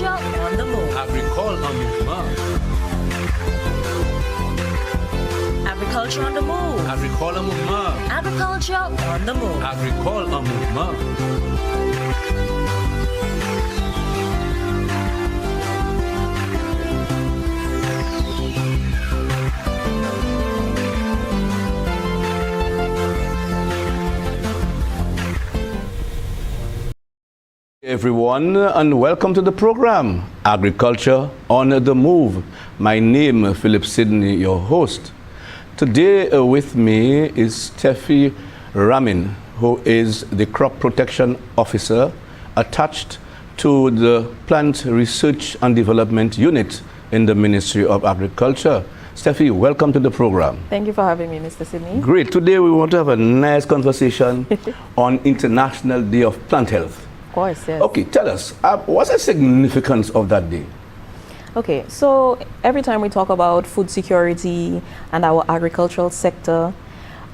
Agriculture on the move. Agricole en mouvement. Agriculture on the move. Agricole en mouvement. Agriculture on the move. Agricole en mouvement. Everyone, and welcome to the program Agriculture on the Move. My name is Philip Sidney, your host. Today with me is Steffi Ramin, who is the Crop Protection Officer attached to the Plant Research and Development Unit in the Ministry of Agriculture. Steffi, welcome to the program. Thank you for having me, Mr. Sidney. Great. Today we want to have a nice conversation on International Day of Plant Health. Of course, yes. Okay, tell us, what's the significance of that day? Okay, so every time we talk about food security and our agricultural sector,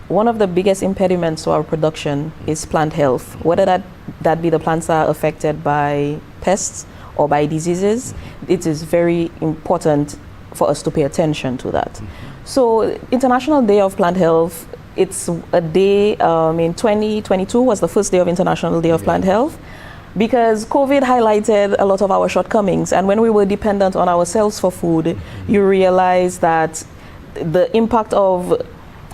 one of the biggest impediments to our production is plant health. Whether that be the plants are affected by pests or by diseases, it is very important for us to pay attention to that. So International Day of Plant Health, it's a day in 2022 was the first day of International Day of Plant Health, because COVID highlighted a lot of our shortcomings, and when we were dependent on ourselves for food, you realize that the impact of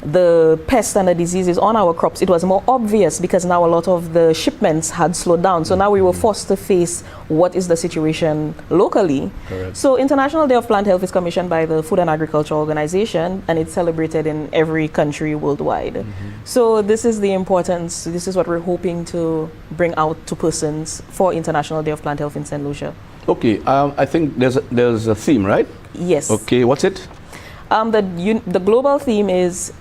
the pests and the diseases on our crops, it was more obvious because now a lot of the shipments had slowed down. So now we were forced to face what is the situation locally. Correct. So International Day of Plant Health is commissioned by the Food and Agriculture Organization, and it's celebrated in every country worldwide. So this is the importance, this is what we're hoping to bring out to persons for International Day of Plant Health in St. Lucia. Okay, I think there's a theme, right? Yes. Okay, what's it? The global theme is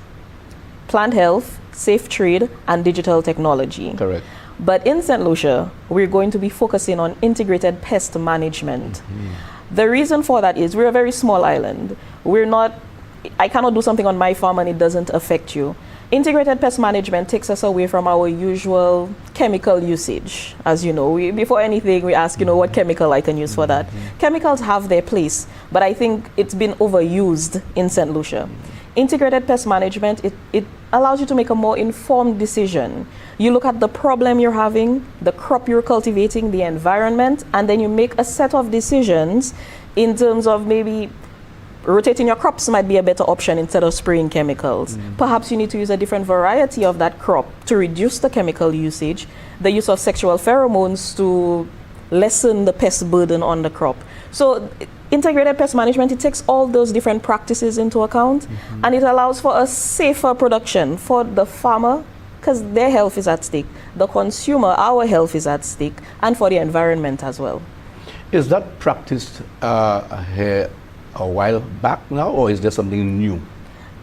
plant health, safe trade, and digital technology. Correct. But in St. Lucia, we're going to be focusing on integrated pest management. The reason for that is we're a very small island. I cannot do something on my farm and it doesn't affect you. Integrated pest management takes us away from our usual chemical usage. As you know, before anything, we ask, what chemical I can use for that. Chemicals have their place, but I think it's been overused in St. Lucia. Integrated pest management, it allows you to make a more informed decision. You look at the problem you're having, the crop you're cultivating, the environment, and then you make a set of decisions in terms of maybe rotating your crops might be a better option instead of spraying chemicals. Perhaps you need to use a different variety of that crop to reduce the chemical usage, the use of sexual pheromones to lessen the pest burden on the crop. So integrated pest management, it takes all those different practices into account, and it allows for a safer production for the farmer, because their health is at stake, the consumer, our health is at stake, and for the environment as well. Is that practiced here a while back now, or is there something new?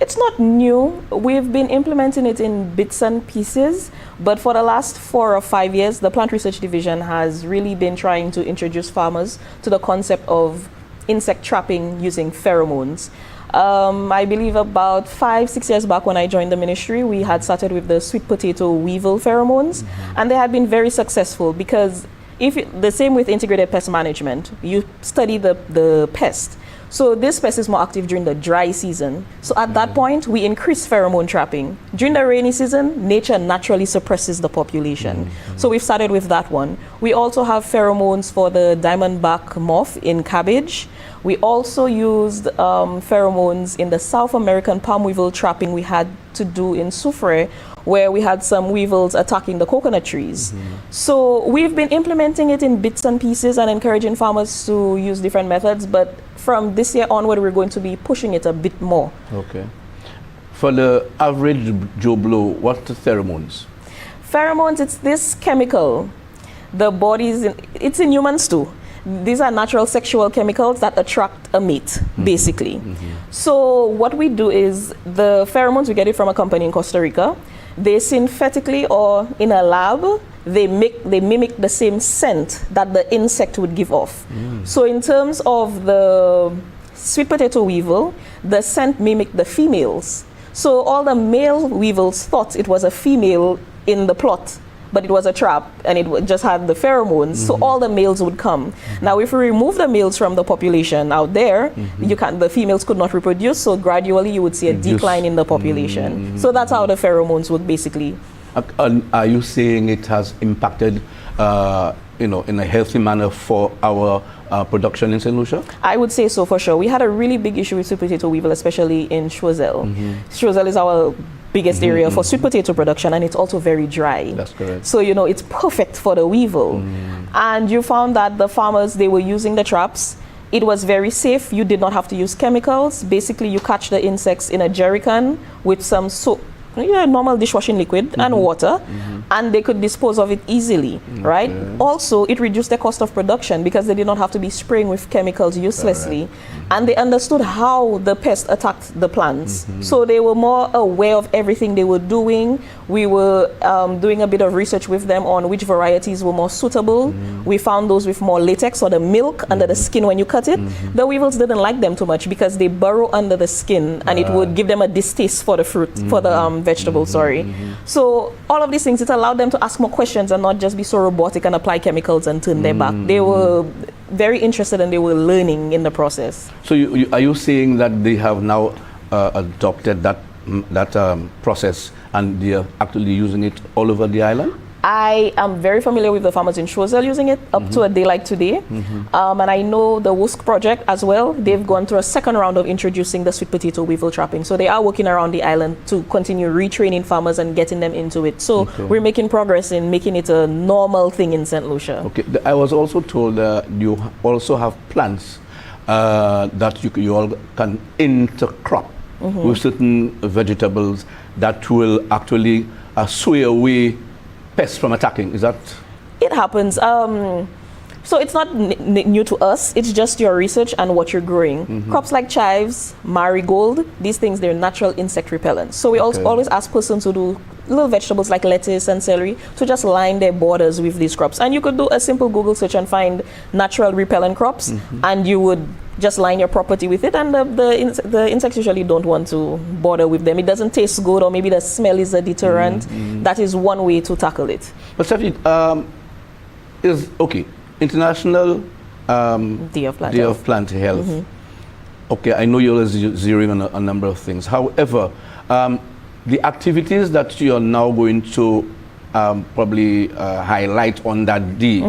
It's not new. We've been implementing it in bits and pieces, but for the last 4 or 5 years, the Plant Research Division has really been trying to introduce farmers to the concept of insect trapping using pheromones. I believe about 5-6 years back when I joined the ministry, we had started with the sweet potato weevil pheromones, and they had been very successful because the same with integrated pest management, you study the pest. So this pest is more active during the dry season. So at that point, we increase pheromone trapping. During the rainy season, nature naturally suppresses the population. So we've started with that one. We also have pheromones for the diamondback moth in cabbage. We also used pheromones in the South American palm weevil trapping we had to do in Soufre, where we had some weevils attacking the coconut trees. So we've been implementing it in bits and pieces and encouraging farmers to use different methods, but from this year onward, we're going to be pushing it a bit more. Okay. For the average Joe Blow, what's the pheromones? Pheromones, it's this chemical. The body's it's in humans too. These are natural sexual chemicals that attract a mate, basically. So what we do is the pheromones, we get it from a company in Costa Rica. They synthetically or in a lab, they mimic the same scent that the insect would give off. So in terms of the sweet potato weevil, the scent mimicked the females. So all the male weevils thought it was a female in the plot. but it was a trap and it just had the pheromones, so all the males would come. Now, if we remove the males from the population out there, the females could not reproduce, so gradually you would see a decline in the population. So that's how the pheromones would basically. Are you saying it has impacted, in a healthy manner for our production in St. Lucia? I would say so, for sure. We had a really big issue with sweet potato weevil, especially in Choiseul. Choiseul is our biggest area for sweet potato production, and it's also very dry. That's correct. So, it's perfect for the weevil. And you found that the farmers, they were using the traps. It was very safe. You did not have to use chemicals. Basically, you catch the insects in a jerry can with some soap, normal dishwashing liquid and water, and they could dispose of it easily, right? Also, it reduced the cost of production because they did not have to be spraying with chemicals uselessly. And they understood how the pest attacked the plants. So they were more aware of everything they were doing. We were doing a bit of research with them on which varieties were more suitable. We found those with more latex, or the milk under the skin when you cut it. The weevils didn't like them too much because they burrow under the skin, and it would give them a distaste for the fruit, for the vegetables, So all of these things, it allowed them to ask more questions and not just be so robotic and apply chemicals and turn their back. They were very interested and they were learning in the process. So are you saying that they have now adopted that process and they are actually using it all over the island? I am very familiar with the farmers in Choiseul using it up to a day like today. And I know the WUSC project as well. They've gone through a second round of introducing the sweet potato weevil trapping. So they are working around the island to continue retraining farmers and getting them into it. So we're making progress in making it a normal thing in St. Lucia. Okay. I was also told you also have plants that you all can intercrop with certain vegetables that will actually sway away pests from attacking. Is that? It happens. So it's not new to us. It's just your research and what you're growing. Crops like chives, marigold, these things, they're natural insect repellents. So we also always ask persons who do little vegetables like lettuce and celery to just line their borders with these crops. And you could do a simple Google search and find natural repellent crops, and you would just line your property with it, and the insects usually don't want to bother with them. It doesn't taste good, or maybe the smell is a deterrent. That is one way to tackle it. But Stephanie, International Day of Plant Health. Okay, I know you're zeroing on a number of things. However, the activities that you are now going to probably highlight on that day,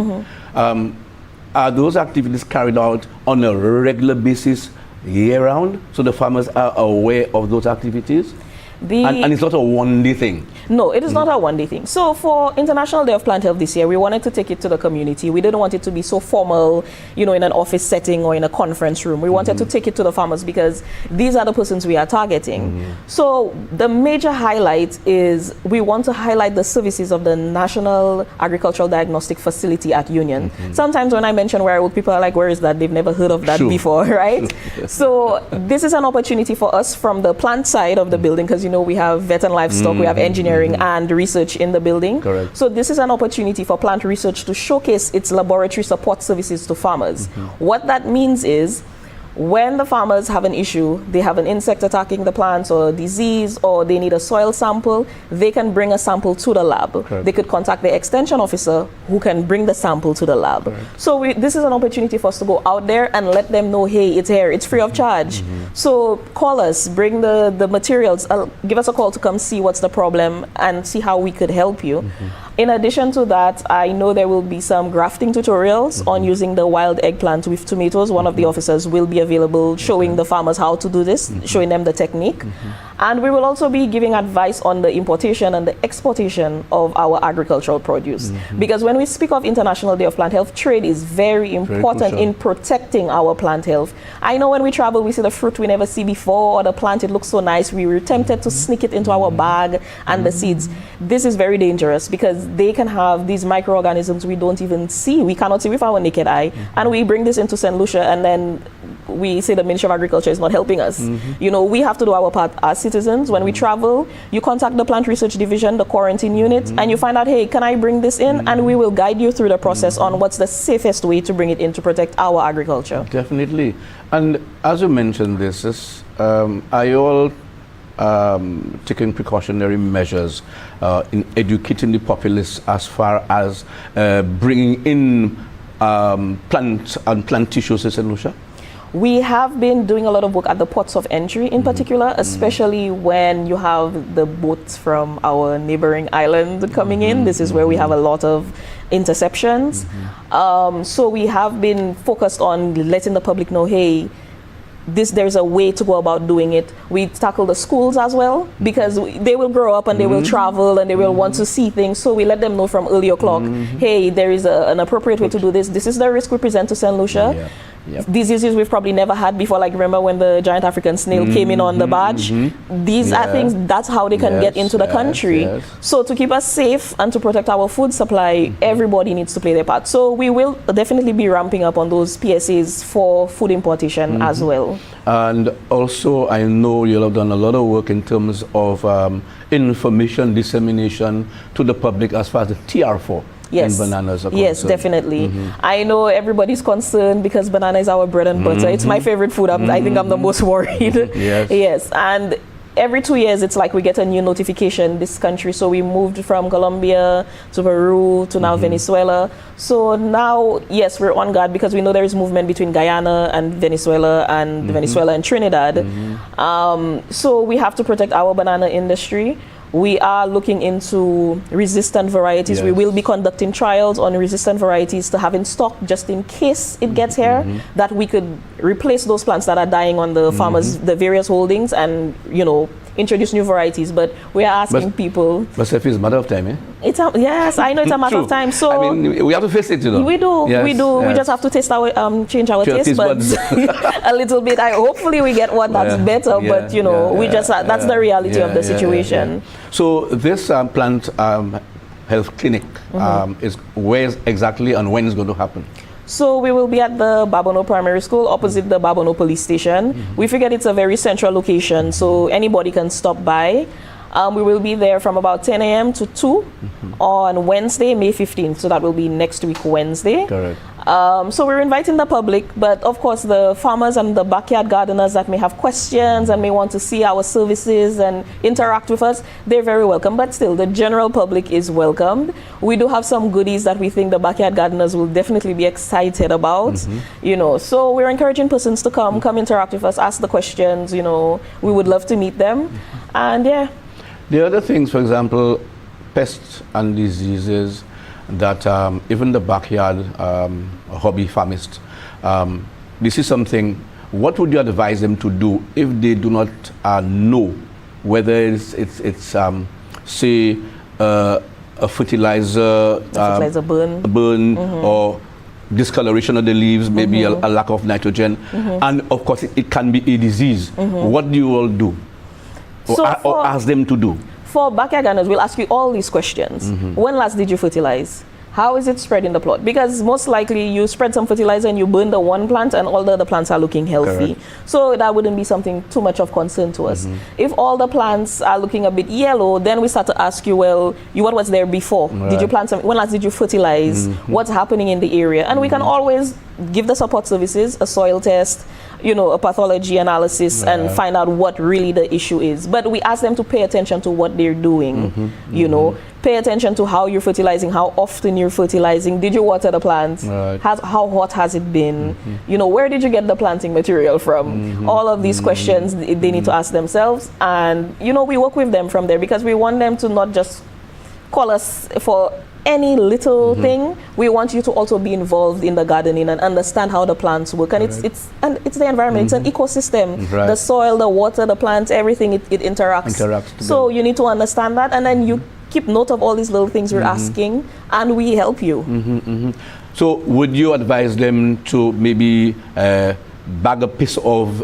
are those activities carried out on a regular basis year-round, so the farmers are aware of those activities? And it's not a one-day thing? No, it is not a one-day thing. So for International Day of Plant Health this year, we wanted to take it to the community. We didn't want it to be so formal, in an office setting or in a conference room. We wanted to take it to the farmers because these are the persons we are targeting. So the major highlight is we want to highlight the services of the National Agricultural Diagnostic Facility at Union. Sometimes when I mention where I work, people are like, where is that? They've never heard of that before, right? So this is an opportunity for us from the plant side of the building, because we have vet and livestock, we have engineering and research in the building. Correct. So this is an opportunity for plant research to showcase its laboratory support services to farmers. What that means is, when the farmers have an issue, they have an insect attacking the plants or a disease, or they need a soil sample, they can bring a sample to the lab. Correct. They could contact the extension officer who can bring the sample to the lab. Correct. So this is an opportunity for us to go out there and let them know, hey, it's here, it's free of charge. So call us, bring the materials, give us a call to come see what's the problem and see how we could help you. In addition to that, I know there will be some grafting tutorials on using the wild eggplant with tomatoes. One of the officers will be available showing the farmers how to do this, showing them the technique. And we will also be giving advice on the importation and the exportation of our agricultural produce. Because when we speak of International Day of Plant Health, trade is very important in protecting our plant health. I know when we travel, we see the fruit we never see before, or the plant, it looks so nice. We were tempted to sneak it into our bag and the seeds. This is very dangerous because they can have these microorganisms we don't even see. We cannot see with our naked eye. And we bring this into St. Lucia, and then we say the Ministry of Agriculture is not helping us. We have to do our part as citizens. When we travel, you contact the Plant Research Division, the quarantine unit, and you find out, hey, can I bring this in? And we will guide you through the process on what's the safest way to bring it in to protect our agriculture. Definitely. And as you mentioned this, are you all taking precautionary measures in educating the populace as far as bringing in plant and plant tissues in St. Lucia? We have been doing a lot of work at the ports of entry in particular, especially when you have the boats from our neighboring island coming in. This is where we have a lot of interceptions. So we have been focused on letting the public know, hey, there's a way to go about doing it. We tackle the schools as well, because they will grow up and they will travel and they will want to see things. So we let them know from early o'clock, hey, there is an appropriate way to do this. This is the risk we present to St. Lucia. Yeah. Yep. Diseases we've probably never had before, like remember when the giant African snail came in on the barge? These are things, that's how they can get into the country. So to keep us safe and to protect our food supply, everybody needs to play their part. So we will definitely be ramping up on those PSAs for food importation as well. And also, I know you'll have done a lot of work in terms of information dissemination to the public as far as the TR4. Yes. And bananas are yes, concerned. definitely. I know everybody's concerned because banana is our bread and butter. It's my favorite food. I think I'm the most worried. Yes. Yes. And every 2 years, it's like we get a new notification in this country. So we moved from Colombia to Peru to now Venezuela. So now, yes, we're on guard because we know there is movement between Guyana and Venezuela and Venezuela and Trinidad. So we have to protect our banana industry. We are looking into resistant varieties. We will be conducting trials on resistant varieties to have in stock just in case it gets here, that we could replace those plants that are dying on the farmers, the various holdings, and, you know, introduce new varieties. But we are asking people. But Steffi, it's a matter of time, eh? Yes, I know it's a matter of time. So I mean, we have to face it, you know. We do, yes, we do. Yes. We just have to taste our change our taste buds a little bit. Hopefully we get one that's better. But you know, we just that's the reality of the situation. So this plant health clinic is where exactly and when is going to happen? So we will be at the Babono Primary School opposite the Babono Police Station. We figured it's a very central location, so anybody can stop by. We will be there from about 10 a.m. to 2 on Wednesday, May 15th. So that will be next week, Wednesday. Correct. So we're inviting the public, but of course the farmers and the backyard gardeners that may have questions and may want to see our services and interact with us, they're very welcome. But still, the general public is welcomed. We do have some goodies that we think the backyard gardeners will definitely be excited about, you know. So we're encouraging persons to come interact with us, ask the questions, you know. We would love to meet them. And yeah. The other things, for example, pests and diseases that even the backyard hobby farmist, this is something, what would you advise them to do if they do not know whether it's say a fertilizer, burn or discoloration of the leaves, maybe a lack of nitrogen, and of course it can be a disease. What do you all do? Or ask them to do? For backyard gardeners, we'll ask you all these questions. When last did you fertilize? How is it spread in the plot? Because most likely you spread some fertilizer and you burn the one plant and all the other plants are looking healthy. Correct. So that wouldn't be something too much of concern to us. If all the plants are looking a bit yellow, then we start to ask you, well, what was there before? Right. Did you plant some? When last did you fertilize? What's happening in the area? And we can always give the support services, a soil test, you know, a pathology analysis, and find out what really the issue is. But we ask them to pay attention to what they're doing, you know, pay attention to how you're fertilizing, how often you're fertilizing, did you water the plants, how hot has it been, you know, where did you get the planting material from? All of these questions they need to ask themselves, and, you know, we work with them from there because we want them to not just call us for any little thing. We want you to also be involved in the gardening and understand how the plants work. And it's the environment. It's an ecosystem. The soil, the water, the plants, everything, it interacts. So you need to understand that, and then you keep note of all these little things we're asking, and we help you. So would you advise them to maybe bag a piece of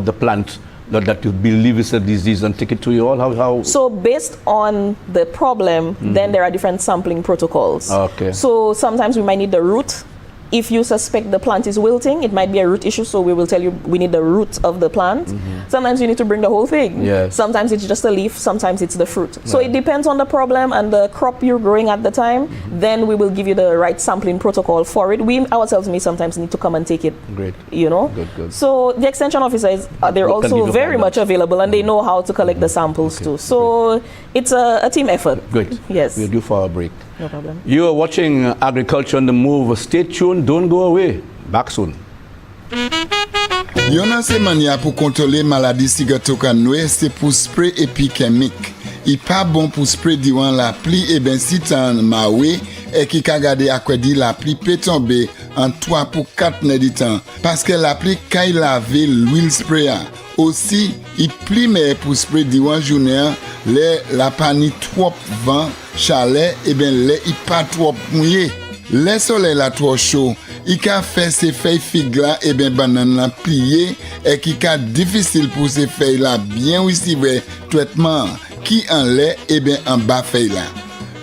the plant that you believe is a disease and take it to you all? How? So based on the problem, then there are different sampling protocols. Okay. So sometimes we might need the root If you suspect the plant is wilting, it might be a root issue, so we will tell you we need the root of the plant. Sometimes you need to bring the whole thing. Yes. Sometimes it's just a leaf, sometimes it's the fruit. So it depends on the problem and the crop you're growing at the time. Then we will give you the right sampling protocol for it. We ourselves may sometimes need to come and take it. Great. You know? Good. So the extension officers, they're What can also you do very about much that? available, and they know how to collect the samples too. So it's a team effort. Great. Yes. We're due for a break. No problem. You are watching Agriculture on the Move. Stay tuned. Don't go away. Back soon. Yon nan se manya pou kontrole maladi sigatokanwe, c'est pour spray épikemik. I pa bon pour spray diwan la pli e ben si tan mawe e ki ka gade akwedi la pli pe tombe en 3 pour 4 ne di tan. Paske la pli kay lave l'huile sprayer. Aussi, i pli me pour spray diwan jounen le la pani trop vent, chalet e ben le i pa trop mouye. Le soleil la trop chaud, i ka fait se feuilles fig la et ben banane la plié et qui ka difficile pour ces feuilles la bien recevoir traitement qui en lait et ben en bas feuilles la.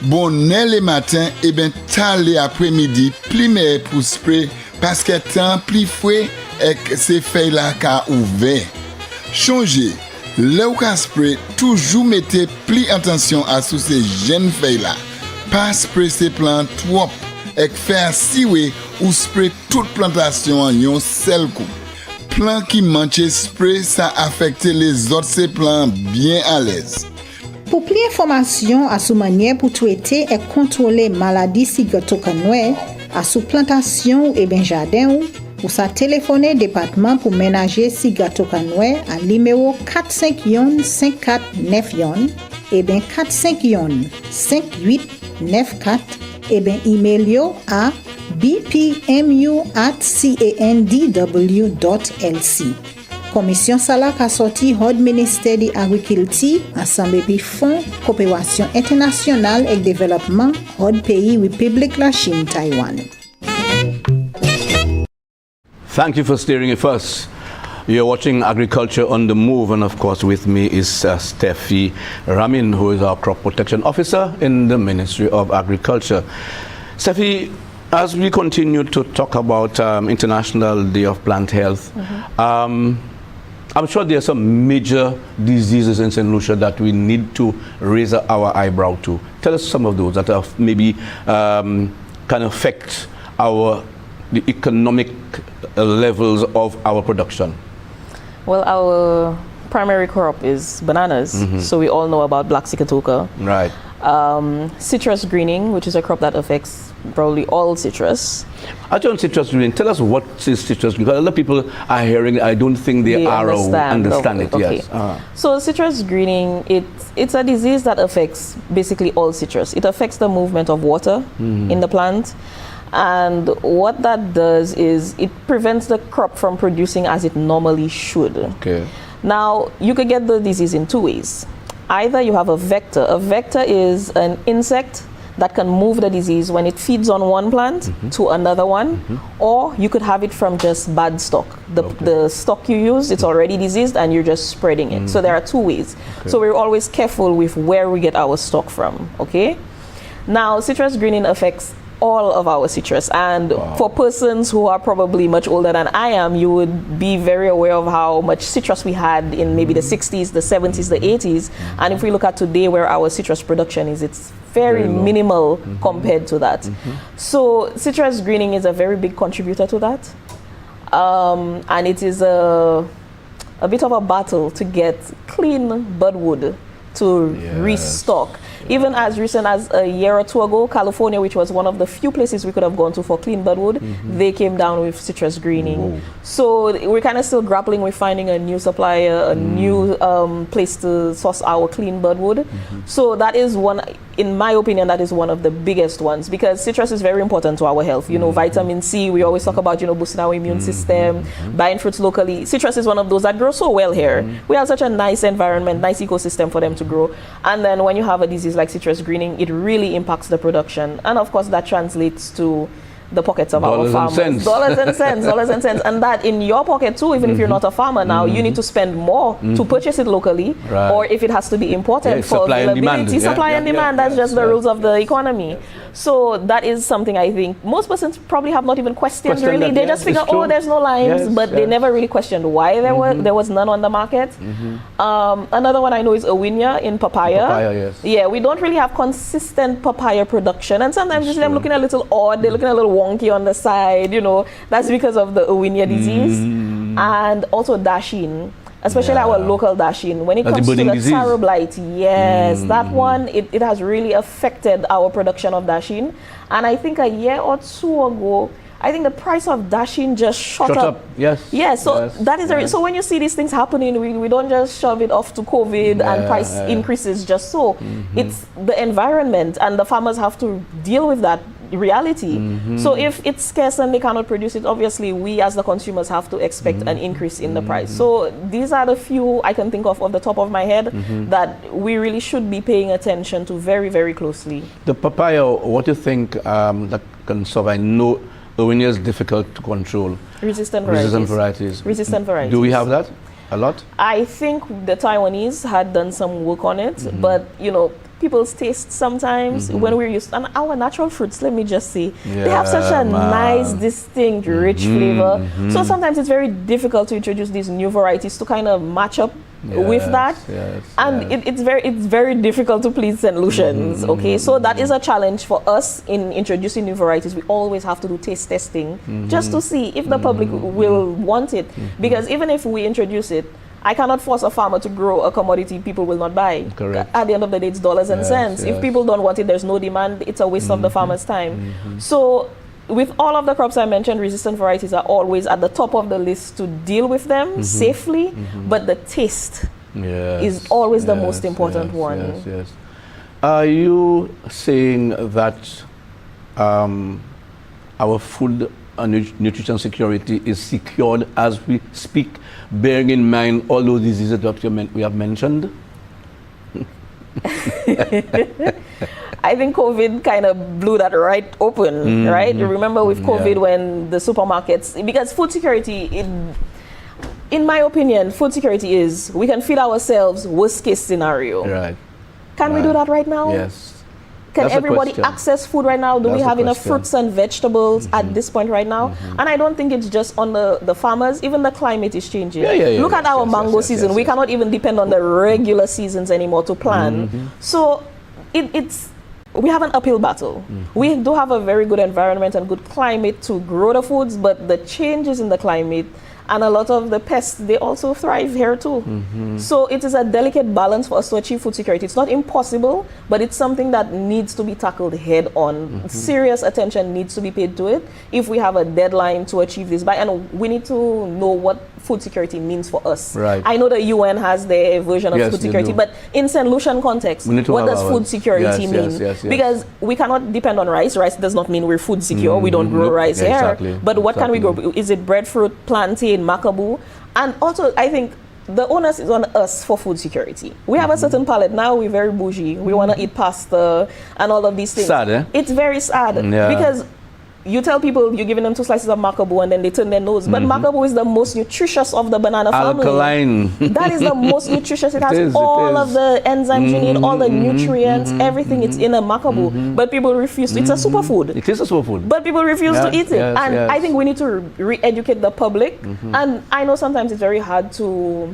Bon le matin et ben tard après-midi pli meilleur pour spray parce que temps pli fouet et que ces feuilles la ka ouvert. Changer le ou ka spray toujours mettez pli attention à sous ces jeunes feuilles là. Pas spray ces plantes trop et faire siwe ou spray toute plantation en yon seul coup. Plant qui manque spray ça affecte les autres ces plants bien à l'aise. Pour plus d'informations à sous manière pour traiter et contrôler maladie sigatokanwe à sous plantation et ben jardin ou ça téléphoner département pour ménager sigatokanwe à numéro 451 5491 et ben 451 5894 et bien email yo à bpmu@candw.lc. Commission Salak a sorti Hod Ministère de l'Agriculture ensemble avec Fonds Coopération Internationale et Développement Hod Pays République la Chine Taïwan. Thank you for steering with us. You're watching Agriculture on the Move, and of course with me is Steffi Ramin, who is our Crop Protection Officer in the Ministry of Agriculture. Steffi, as we continue to talk about International Day of Plant Health, I'm sure there are some major diseases in St. Lucia that we need to raise our eyebrow to. Tell us some of those that are maybe can affect the economic levels of our production. Well, our primary crop is bananas, so we all know about black sigatoka. Right. Citrus greening, which is a crop that affects probably all citrus. Actually, on citrus greening, tell us what is citrus greening. Because a lot of people are hearing, I don't think they understand it. Okay. Yes. So citrus greening, it's a disease that affects basically all citrus. It affects the movement of water in the plant. And what that does is it prevents the crop from producing as it normally should. Okay. Now, you could get the disease in two ways. Either you have a vector. A vector is an insect that can move the disease when it feeds on one plant to another one, or you could have it from just bad stock. The stock you use, it's already diseased and you're just spreading it. So there are two ways. Okay. So we're always careful with where we get our stock from, okay? Now, citrus greening affects all of our citrus, and for persons who are probably much older than I am, you would be very aware of how much citrus we had in maybe the 60s, the 70s, the 80s, and if we look at today where our citrus production is, it's very minimal compared to that. So citrus greening is a very big contributor to that, and it is a bit of a battle to get clean budwood to restock. Even as recent as a year or two ago, California, which was one of the few places we could have gone to for clean budwood, they came down with citrus greening. Whoa. So we're kind of still grappling with finding a new supplier, a new place to source our clean budwood. So that is one, in my opinion, that is one of the biggest ones, because citrus is very important to our health. You know, vitamin C, we always talk about, you know, boosting our immune system, buying fruits locally. Citrus is one of those that grow so well here. We have such a nice environment, nice ecosystem for them to grow. And then when you have a disease like citrus greening, it really impacts the production. And of course, that translates to the pockets of our Dollars and farmers. cents. Dollars and cents, dollars and cents. And that in your pocket too, even if you're not a farmer now, you need to spend more to purchase it locally, Right. or if it has to be imported Yeah, for supply and availability, demand. Yeah, supply yeah, and yeah, demand. That's yes, just the yes. rules of the economy. So that is something I think most persons probably have not even questioned Question really. that, They yes, just figure, it's true. oh, there's no limes, Yes, but they yes. never really questioned why there was none on the market. Another one I know is Awinia in papaya. Papaya, yes. Yeah, we don't really have consistent papaya production, and sometimes you see them true. looking a little odd. They're looking a little wonky on the side. You know, that's because of the Awinia disease, and also Dashin. Especially Yeah. our local Dashin. When it That's the comes to budding the disease. taro blight, yes, that one, it has really affected our production of Dashin. And I think a year or two ago, I think the price of Dashin just shot up. Yes. Yeah, so Yes, that is yes. so when you see these things happening, we don't just shove it off to COVID and price increases just so. It's the environment, and the farmers have to deal with that reality. So if it's scarce and they cannot produce it, obviously we as the consumers have to expect an increase in the price. So these are the few I can think of the top of my head that we really should be paying attention to very, very closely. The papaya, what do you think that can survive? No, Awinia is difficult to control. Resistant varieties. varieties. Resistant varieties. Do we have that? A lot? I think the Taiwanese had done some work on it, but you know, people's taste sometimes when we're used, and our natural fruits, let me just say, they have such a nice, distinct, rich flavor. So sometimes it's very difficult to introduce these new varieties to kind of match up with that. And it's very difficult to please St. Lucians. Okay, so that is a challenge for us in introducing new varieties. We always have to do taste testing just to see if the public will want it. Because even if we introduce it, I cannot force a farmer to grow a commodity people will not buy. Correct. At the end of the day, it's dollars and cents. If people don't want it, there's no demand. It's a waste of the farmer's time. So with all of the crops I mentioned, resistant varieties are always at the top of the list to deal with them safely, but the taste is always the most important one. Yes. Are you saying that our food and nutrition security is secured as we speak, bearing in mind all those diseases that we have mentioned? I think COVID kind of blew that right open, right? Remember with COVID when the supermarkets, because food security, in my opinion, food security is we can feed ourselves worst case scenario. Right. Can we do that right now? Yes. Can That's the everybody question. access food right now? Do That's we the have enough question. fruits and vegetables at this point right now? And I don't think it's just on the farmers. Even the climate is changing. Look at our mango season. We cannot even depend on the regular seasons anymore to plan. So we have an uphill battle. We do have a very good environment and good climate to grow the foods, but the changes in the climate and a lot of the pests, they also thrive here too. So it is a delicate balance for us to achieve food security. It's not impossible, but it's something that needs to be tackled head on. Serious attention needs to be paid to it if we have a deadline to achieve this by, and we need to know what food security means for us. Right. I know the UN has their version of food security, but in St. Lucian context, what does food security mean? Because we cannot depend on rice. Rice does not mean we're food secure. We don't grow rice here. But what can we grow? Is it breadfruit, plantain, macaboo? And also, I think the onus is on us for food security. We have a certain palate now. We're very bougie. We want to eat pasta and all of these things. Sad, eh? It's very sad because you tell people you're giving them 2 slices of macaboo and then they turn their nose. But macaboo is the most nutritious of the banana family. Alkaline. That is the most nutritious. It has all of the enzymes you need, all the nutrients, everything. It's in a macaboo. But people refuse to. It's a superfood. It is a superfood. But people refuse to eat it. And I think we need to re-educate the public. And I know sometimes it's very hard to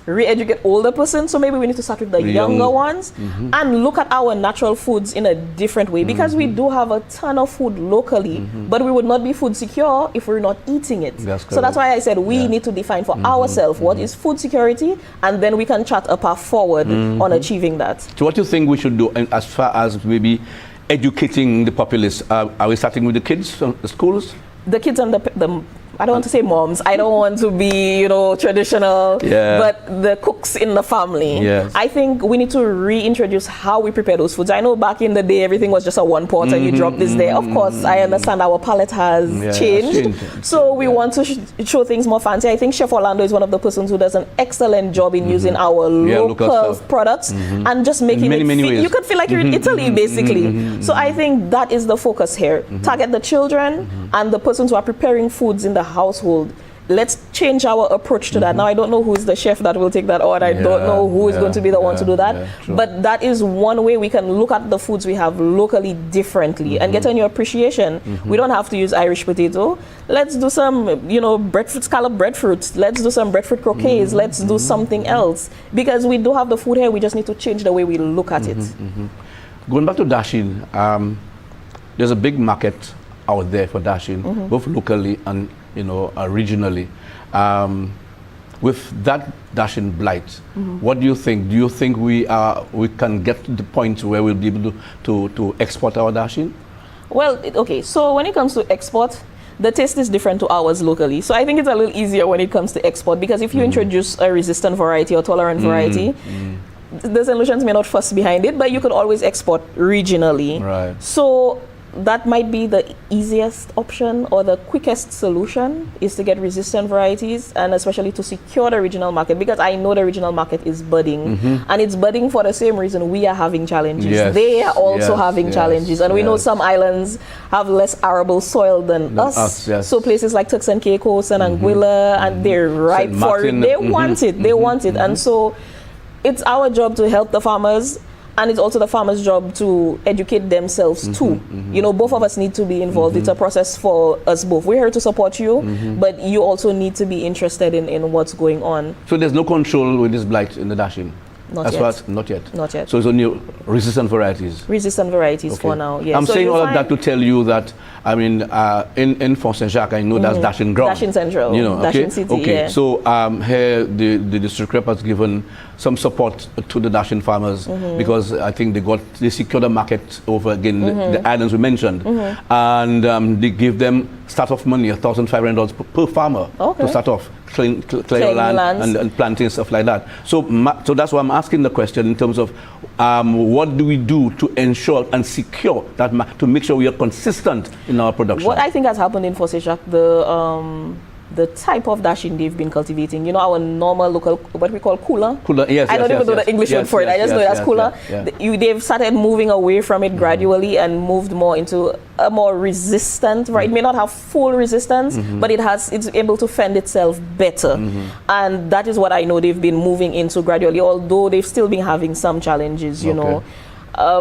re-educate older persons, so maybe we need to start with the younger ones and look at our natural foods in a different way, because we do have a ton of food locally, but we would not be food secure if we're not eating it. So that's why I said we need to define for ourselves what is food security, and then we can chart a path forward on achieving that. So what do you think we should do as far as maybe educating the populace? Are we starting with the kids from the schools? The kids and I don't want to say moms. I don't want to be, traditional. Yeah. But the cooks in the family. Yes. I think we need to reintroduce how we prepare those foods. I know back in the day, everything was just a one pot and you drop this there. Of course, I understand our palate has changed. So we want to show things more fancy. I think Chef Orlando is one of the persons who does an excellent job in using our local products and just making many ways. You could feel like you're in Italy, basically. So I think that is the focus here. Target the children and the persons who are preparing foods in the household. Let's change our approach to that. Now, I don't know who's the chef that will take that on. I don't know who is going to be the one to do that. But that is one way we can look at the foods we have locally differently and get a new appreciation. We don't have to use Irish potato. Let's do some, breadfruit, scallop breadfruits. Let's do some breadfruit croquets. Let's do something else. Because we do have the food here. We just need to change the way we look at it. Going back to dashing, there's a big market out there for dashing, both locally and regionally. With that dashing blight, what do you think? Do you think we can get to the point where we'll be able to export our dashing? Well, okay. So when it comes to export, the taste is different to ours locally. So I think it's a little easier when it comes to export, because if you introduce a resistant variety or tolerant variety, the St. Lucians may not fuss behind it, but you could always export regionally. Right. So that might be the easiest option or the quickest solution, is to get resistant varieties, and especially to secure the regional market, because I know the regional market is budding and it's budding for the same reason we are having challenges. Yes. They are also having challenges, and we know some islands have less arable soil than us. So places like Turks and Caicos and Anguilla, and they're ripe for it. They want it. They want it. And so it's our job to help the farmers, and it's also the farmers' job to educate themselves too. Both of us need to be involved. It's a process for us both. We're here to support you, but you also need to be interested in what's going on. So there's no control with this blight in the dashing? Not yet. Not yet. Not yet. So it's only resistant varieties? Resistant varieties for now, yes. I'm saying all of that to tell you that, I mean, in Fort Saint-Jacques, I know that's Dashing Ground. Dashing Central, Dashing City, Okay, so here the district rep has given some support to the Dashing farmers, because I think they secured a market over, again, the islands we mentioned, and they give them start-off money, $1,500 per farmer to start off, clearing land and planting, stuff like that. So that's why I'm asking the question in terms of what do we do to ensure and secure that, to make sure we are consistent in our production? What I think has happened in Fort Saint-Jacques, the type of dashing they've been cultivating, our normal local, what we call cooler. Yes. I don't even know the English word for it. I just know that's cooler. They've started moving away from it gradually and moved more into a more resistant, right? It may not have full resistance, but it's able to fend itself better. And that is what I know they've been moving into gradually, although they've still been having some challenges, you know.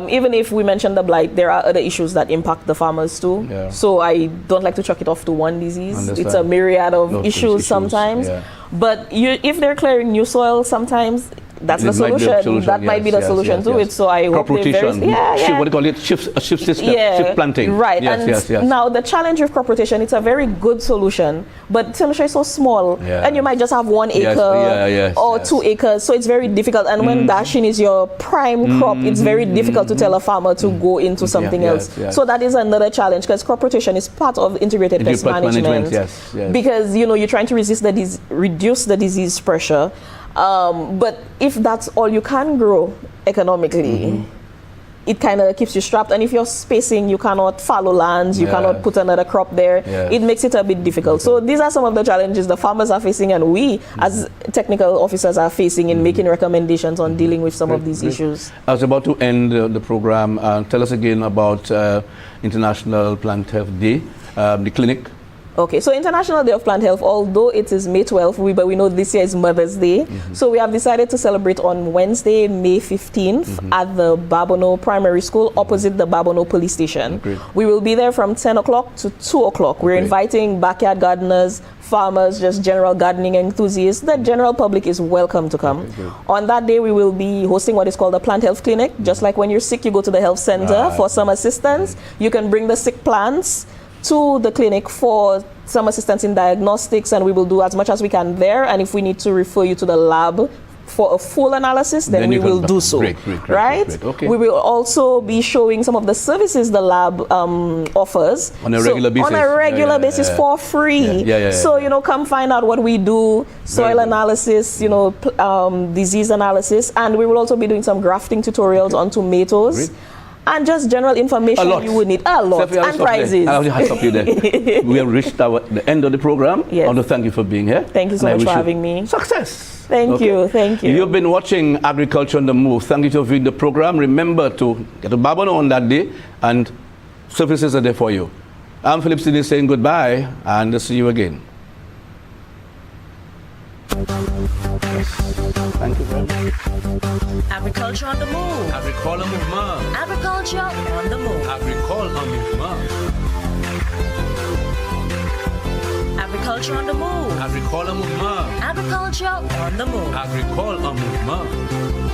Even if we mention the blight, there are other issues that impact the farmers too. So I don't like to chalk it off to one disease. It's a myriad of issues sometimes. But if they're clearing new soil, sometimes that's the solution. That might be the solution to it. So I hope crop rotation. What do you call it? Shift system. Shift planting. Right. Now the challenge with crop rotation, it's a very good solution, but St. Lucia is so small, and you might just have 1 acre or 2 acres. So it's very difficult. And when dashing is your prime crop, it's very difficult to tell a farmer to go into something else. So that is another challenge, because crop rotation is part of integrated pest management. Because you're trying to reduce the disease pressure. But if that's all you can grow economically, it kind of keeps you strapped. And if you're spacing, you cannot fallow lands, you cannot put another crop there. It makes it a bit difficult. So these are some of the challenges the farmers are facing, and we as technical officers are facing in making recommendations on dealing with some of these issues. I was about to end the program. Tell us again about International Plant Health Day, the clinic. Okay, so International Day of Plant Health, although it is May 12th, but we know this year is Mother's Day. So we have decided to celebrate on Wednesday, May 15th at the Babono Primary School opposite the Babono Police Station. We will be there from 10 o'clock to 2 o'clock. We're inviting backyard gardeners, farmers, just general gardening enthusiasts. The general public is welcome to come. On that day, we will be hosting what is called a plant health clinic. Just like when you're sick, you go to the health center for some assistance. You can bring the sick plants to the clinic for some assistance in diagnostics, and we will do as much as we can there. And if we need to refer you to the lab for a full analysis, then we you can will back- do so. Great. Right? Okay. We will also be showing some of the services the lab offers On a regular basis. On a regular basis for free. Yeah. So, you know, come find out what we do, soil Very good. analysis, you know, disease analysis, and we will also be doing some grafting tutorials on tomatoes. Great. And just general information A lot. you would need. A lot. Stephanie, I'll And stop there. prizes. I'll stop you there. We have reached the end of the program. Yes. I want to thank you for being here. Thank you so And I much wish for you having me. Success. Thank you. You've been watching Agriculture on the Move. Thank you for viewing the program. Remember to get a Babano on that day, and services are there for you. I'm Philip Sidney saying goodbye, and see you again. Thank you very much. Agriculture on the move. Agricole mouvement. Agriculture on the move. Agricole mouvement. Agriculture on the move. Agricole mouvement. Agriculture on the move. Agricole mouvement.